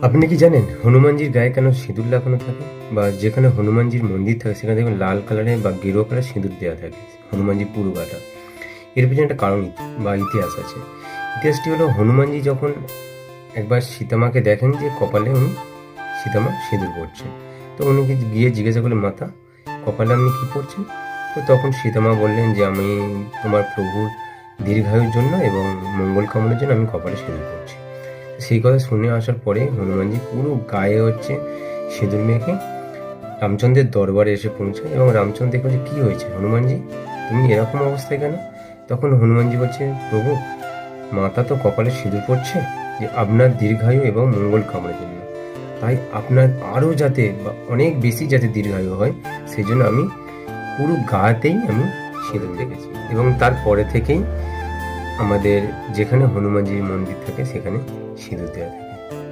আপনি কি জানেন হনুমানজির গায়ে কেন সিঁদুর লাগানো থাকে? বা যেখানে হনুমানজির মন্দির থাকে সেখানে দেখবেন লাল কালারের বা গেরুয়া কালার সিঁদুর দেওয়া থাকে হনুমানজির পুরো গাটা। এর পেছনে একটা কারণ বা ইতিহাস আছে। ইতিহাসটি হলো, হনুমানজি যখন একবার সীতামাকে দেখেন যে কপালে সীতামা সিঁদুর পড়ছেন, তো উনি গিয়ে জিজ্ঞাসা করলেন, মাতা কপালে আপনি কি পড়ছেন? তো তখন সীতামা বললেন যে আমি তোমার প্রভুর দীর্ঘায়ুর জন্য এবং মঙ্গল কামনার জন্য আমি কপালে সিঁদুর পড়ছি। সেই কথা শুনে আসার পরে হনুমানজি পুরো গায়ে সিঁদুর মেখে রামচন্দ্রের দরবারে এসে পৌঁছায় এবং রামচন্দ্র দেখে, কি হয়েছে হনুমানজি, তুমি এরকম অবস্থায় কেন? তখন হনুমানজি বলছে, প্রভু মাতা তো কপালে সিঁদুর পড়ছে যে আপনার দীর্ঘায়ু এবং মঙ্গল কামনার জন্য, তাই আপনার আরও যাতে বা অনেক বেশি যাতে দীর্ঘায়ু হয় সেই জন্য আমি পুরো গাতেই আমি সিঁদুর রেখেছি। এবং তারপরে থেকেই আমাদের যেখানে হনুমানজির মন্দির থাকে সেখানে সিঁদুর দেওয়া থাকে।